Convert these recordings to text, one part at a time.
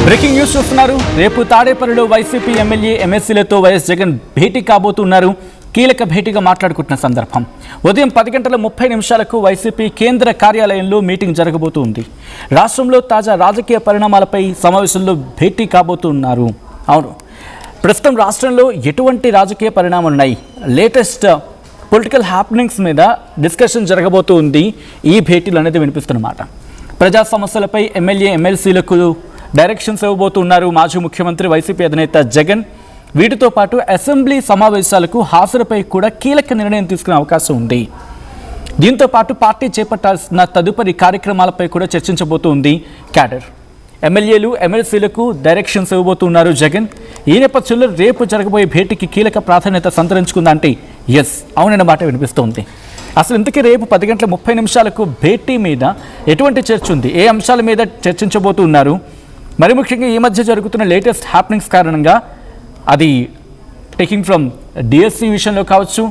Breaking news చూస్తున్నారు. రేపు తాడేపల్లిలో వైసీపీ ఎమ్మెల్యే ఎమ్మెల్సీలతో వైఎస్ జగన్ భేటీ కాబోతున్నారు. కీలక భేటీగా మాట్లాడుకుంటున్న సందర్భం ఉదయం 10:30 వైసీపీ కేంద్ర కార్యాలయంలో మీటింగ్ జరగబోతుంది. రాష్ట్రంలో తాజా రాజకీయ పరిణామాలపై సమావేశంలో భేటీ కాబోతున్నారు. అవును, ప్రస్తుతం రాష్ట్రంలో ఎటువంటి రాజకీయ పరిణామాలు ఉన్నాయి, లేటెస్ట్ పొలిటికల్ హ్యాపెనింగ్స్ మీద డిస్కషన్ జరగబోతుంది. ఈ భేటీలు అనేది వినిపిస్తున్నమాట. ప్రజా సమస్యలపై ఎమ్మెల్యే ఎమ్మెల్సీలకు డైరెక్షన్స్ ఇవ్వబోతున్నారు మాజీ ముఖ్యమంత్రి వైసీపీ అధినేత జగన్. వీటితో పాటు అసెంబ్లీ సమావేశాలకు హాజరుపై కూడా కీలక నిర్ణయం తీసుకునే అవకాశం ఉంది. దీంతో పాటు పార్టీ చేపట్టాల్సిన తదుపరి కార్యక్రమాలపై కూడా చర్చించబోతుంది క్యాడర్. ఎమ్మెల్యేలు ఎమ్మెల్సీలకు డైరెక్షన్స్ ఇవ్వబోతున్నారు జగన్. ఈ నేపథ్యంలో రేపు జరగబోయే భేటీకి కీలక ప్రాధాన్యత సంతరించుకుందంటే ఎస్ అవునన్న మాట వినిపిస్తోంది. అసలు ఇంతకీ రేపు 10:30 భేటీ మీద ఎటువంటి చర్చ ఉంది, ఏ అంశాల మీద చర్చించబోతున్నారు, మరి ముఖ్యంగా ఈ మధ్య జరుగుతున్న లేటెస్ట్ హ్యాపెనింగ్స్ కారణంగా అది టేకింగ్ ఫ్రమ్ డిఎస్సి విషయంలో కావచ్చు,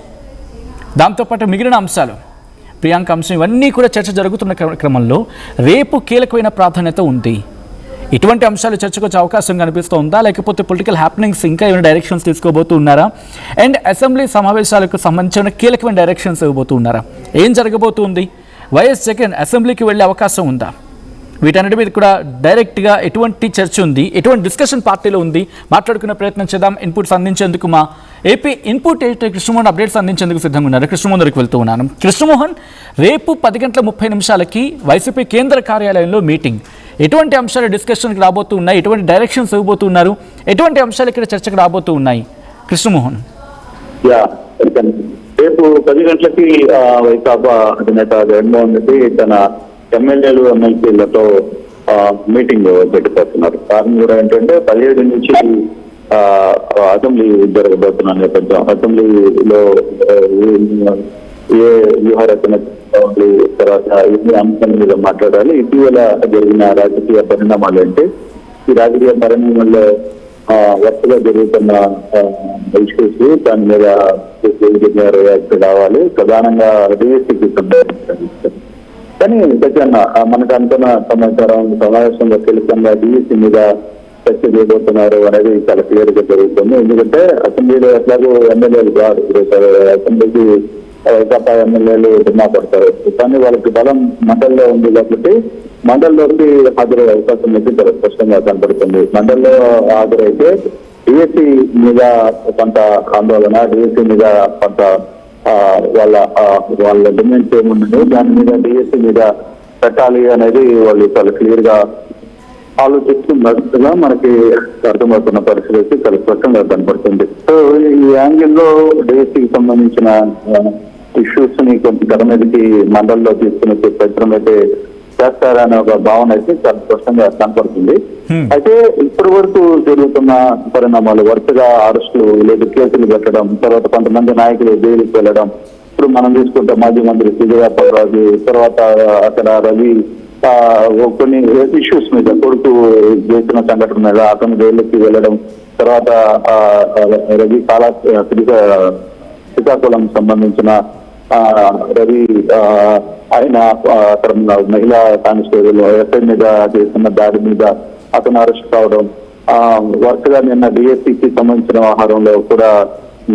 దాంతోపాటు మిగిలిన అంశాలు ప్రియాంక అంశం ఇవన్నీ కూడా చర్చ జరుగుతున్న క్రమంలో రేపు కీలకమైన ప్రాధాన్యత ఉంది. ఇటువంటి అంశాలు చర్చకు వచ్చే అవకాశం కనిపిస్తుందా, లేకపోతే పొలిటికల్ హ్యాపెనింగ్స్ ఇంకా ఏమైనా డైరెక్షన్స్ తీసుకోబోతున్నారా, అండ్ అసెంబ్లీ సమావేశాలకు సంబంధించిన కీలకమైన డైరెక్షన్స్ ఇవ్వబోతున్నారా, ఏం జరగబోతుంది, వైఎస్ జగన్ అసెంబ్లీకి వెళ్ళే అవకాశం ఉందా, వీటన్నిటి మీద కూడా డైరెక్ట్గా ఎటువంటి చర్చ ఉంది, ఎటువంటి డిస్కషన్ పార్టీలో ఉంది, మాట్లాడుకునే ప్రయత్నం చేద్దాం. ఇన్పుట్స్ అందించేందుకు మా AP input editor Krishnamohan updates అందించేందుకు సిద్ధంగా ఉన్నారు. కృష్ణమోహన్ దగ్గరికి వెళ్తూ ఉన్నాను. కృష్ణమోహన్, రేపు 10:30 వైసీపీ కేంద్ర కార్యాలయంలో మీటింగ్, ఎటువంటి అంశాలు డిస్కషన్కి రాబోతూ ఉన్నాయి, ఎటువంటి డైరెక్షన్స్ ఇవ్వబోతున్నారు, ఎటువంటి అంశాలు ఇక్కడ చర్చకు రాబోతూ ఉన్నాయి కృష్ణమోహన్? రేపు 10 గంటలకి వైకాపా అధినేత జగన్మోహన్ రెడ్డి తన ఎమ్మెల్యేలు ఎమ్మెల్సీలతో మీటింగ్ పెట్టిపోతున్నారు. కారణం కూడా ఏంటంటే 17 నుంచి అసెంబ్లీ జరగబోతున్న నేపథ్యం. అసెంబ్లీలో ఏ వ్యూహరచన తర్వాత ఎన్ని అంశాల మీద మాట్లాడాలి, ఇటీవల జరిగిన రాజకీయ పరిణామాలు అంటే ఈ రాజకీయ పరిణామాల్లో వరుసగా జరుగుతున్న ఇష్యూస్, దాని మీద రియాక్ట్ కావాలి. ప్రధానంగా డిఎస్సికి సంబంధించిన కానీ సత్యన్న మనకు అనుకున్న సమాచారం సమావేశంలో కీలకంగా డిఎస్సి మీద చర్చ చేయబోతున్నారు అనేది చాలా క్లియర్ గా జరుగుతుంది. ఎందుకంటే అసెంబ్లీలో ఎట్లాగో ఎమ్మెల్యేలు కాదు, అసెంబ్లీకి వైకాపా ఎమ్మెల్యేలు భిన్నా పడతారు, కానీ వాళ్ళకి బలం మండలిలో ఉంది కాబట్టి మండలిలోకి హాజరయ్యే అవకాశం అయితే చాలా స్పష్టంగా కనపడుతుంది. మండలిలో హాజరైతే డిఎస్సి మీద కొంత ఆందోళన, డిఎస్సి మీద కొంత వాళ్ళ డిమాండ్స్ ఏమున్నాయో దాని మీద డిఎస్సి మీద పెట్టాలి అనేది వాళ్ళు చాలా క్లియర్ గా ఆలోచిస్తున్నట్టుగా మనకి అర్థమవుతున్న పరిస్థితి చాలా స్పష్టంగా కనపడుతుంది. సో ఈ యాంగిల్లో డిఎస్సికి సంబంధించిన ఇష్యూస్ ని కొంచెం తెర మీదకి మండలిలో తీసుకునే ప్రయత్నం అయితే చేస్తారనే ఒక భావన అయితే చాలా స్పష్టంగా కనపడుతుంది. అయితే ఇప్పటి వరకు జరుగుతున్న పరిణామాలు వరుసగా అరెస్టులు లేదా కేసులు పెట్టడం, తర్వాత కొంతమంది నాయకులు జైలుకి వెళ్ళడం, ఇప్పుడు మనం తీసుకుంటే మాజీ మంత్రి శ్రీరాజు, తర్వాత అక్కడ రవి కొన్ని ఇష్యూస్ మీద కొడుకు చేసిన సంఘటన మీద అతను జైలుకి వెళ్ళడం, తర్వాత రవి శ్రీకాకుళం సంబంధించిన రవి ఆయన అక్కడ మహిళా కానిస్టేబుల్ ఎస్ఐ మీద చేస్తున్న దాడి మీద అతను అరెస్ట్ కావడం, వరుసగా నిన్న డిఎస్సికి సంబంధించిన వ్యవహారంలో కూడా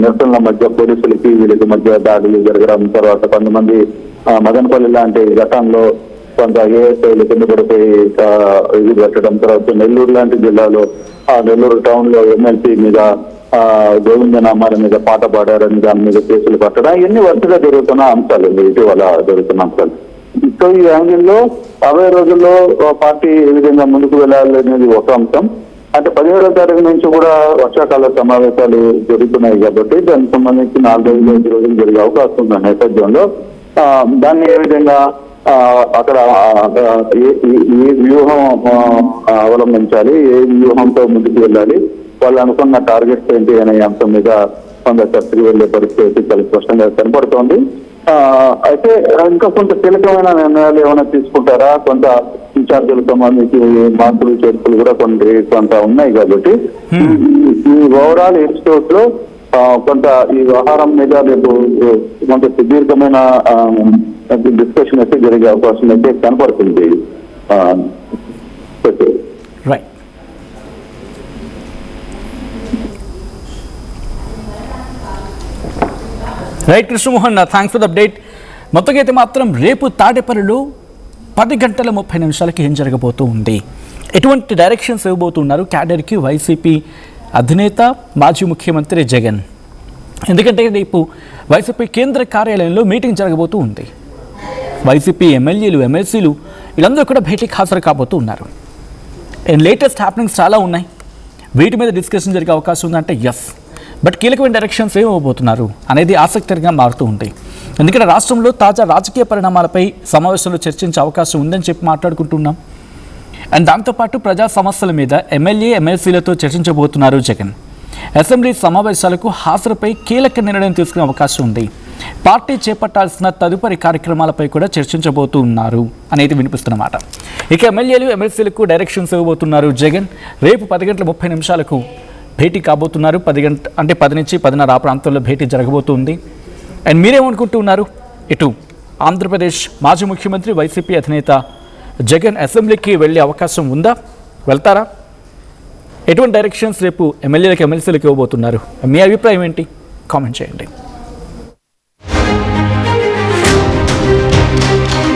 నిరసనల మధ్య పోలీసులకి వీళ్ళకి మధ్య దాడులు జరగడం, తర్వాత కొంతమంది మదనపల్లి లాంటి ఘటనలో కొంత ఏఎస్ఐలు కింద పడిపోయి ఇది పెట్టడం, తర్వాత నెల్లూరు లాంటి జిల్లాలో నెల్లూరు టౌన్ లో ఎమ్మెల్సీ మీద గోవిందనామాల మీద పాట పాడారని దాని మీద కేసులు పట్టడం, ఇవన్నీ వరుసగా జరుగుతున్న అంశాలు, ఇటీవల జరుగుతున్న అంశాలు. సో ఈ యాంగిల్లో 60 రోజుల్లో పార్టీ ఏ విధంగా ముందుకు వెళ్ళాలనేది ఒక అంశం. అంటే 17వ తారీఖు నుంచి కూడా వర్షాకాల సమావేశాలు జరుగుతున్నాయి కాబట్టి దానికి సంబంధించి 4-5 రోజులు జరిగే అవకాశం ఉన్న నేపథ్యంలో దాన్ని ఏ విధంగా అక్కడ ఏ వ్యూహం అవలంబించాలి, ఏ వ్యూహంతో ముందుకు వెళ్ళాలి, వాళ్ళు అనుకున్న టార్గెట్స్ ఏంటి అనే అంశం మీద కొంత చర్చకు వెళ్లే పరిస్థితి చాలా స్పష్టంగా కనపడుతోంది. అయితే ఇంకా కొంత కీలకమైన నిర్ణయాలు ఏమైనా తీసుకుంటారా, కొంత ఇన్ఛార్జీలకు సంబంధించి మార్పులు చేర్పులు కూడా కొంత ఉన్నాయి కాబట్టి ఈ ఓవరాల్ ఎపిసోడ్ లో కొంత ఈ వ్యవహారం మీద రేపు కొంత సుదీర్ఘమైన డిస్కషన్ అయితే జరిగే అవకాశం అయితే కనపడుతుంది. Right. Right Krishnamohan, thanks for the update. మొత్తంగా అయితే మాత్రం రేపు తాడేపల్లిలో 10:30 ఏం జరగబోతూ ఉంది, ఎటువంటి డైరెక్షన్స్ ఇవ్వబోతున్నారు క్యాడర్కి వైసీపీ అధినేత మాజీ ముఖ్యమంత్రి జగన్? ఎందుకంటే రేపు వైసీపీ కేంద్ర కార్యాలయంలో మీటింగ్ జరగబోతూ ఉంది. వైసీపీ ఎమ్మెల్యేలు, ఎమ్మెల్సీలు వీళ్ళందరూ కూడా భేటీకి హాజరు కాబోతూ ఉన్నారు. అండ్ లేటెస్ట్ హ్యాపెనింగ్స్ చాలా ఉన్నాయి. వీటి మీద డిస్కషన్ జరిగే అవకాశం ఉందంటే ఎస్, బట్ కీలకమైన డైరెక్షన్స్ ఏమి ఇవ్వబోతున్నారు అనేది ఆసక్తికరంగా మారుతూ ఉంటాయి. ఎందుకంటే రాష్ట్రంలో తాజా రాజకీయ పరిణామాలపై సమావేశంలో చర్చించే అవకాశం ఉందని చెప్పి మాట్లాడుకుంటున్నాం. అండ్ దాంతోపాటు ప్రజా సమస్యల మీద ఎమ్మెల్యే, ఎమ్మెల్సీలతో చర్చించబోతున్నారు జగన్. అసెంబ్లీ సమావేశాలకు హాజరుపై కీలక నిర్ణయం తీసుకునే అవకాశం ఉంది. పార్టీ చేపట్టాల్సిన తదుపరి కార్యక్రమాలపై కూడా చర్చించబోతూ ఉన్నారు అనేది వినిపిస్తున్నమాట. ఇక ఎమ్మెల్యేలు, ఎమ్మెల్సీలకు డైరెక్షన్స్ ఇవ్వబోతున్నారు జగన్. రేపు 10:30 భేటీ కాబోతున్నారు. 10 నుంచి 10:30 ఆ ప్రాంతంలో భేటీ జరగబోతుంది. అండ్ మీరేమనుకుంటున్నారు? ఇటు ఆంధ్రప్రదేశ్ మాజీ ముఖ్యమంత్రి, వైసీపీ అధినేత జగన్ అసెంబ్లీకి వెళ్ళే అవకాశం ఉందా? వెళ్తారా? ఎటువంటి డైరెక్షన్స్ రేపు ఎమ్మెల్యేలకు, ఎమ్మెల్సీలకు ఇవ్వబోతున్నారు? మీ అభిప్రాయం ఏంటి? కామెంట్ చేయండి.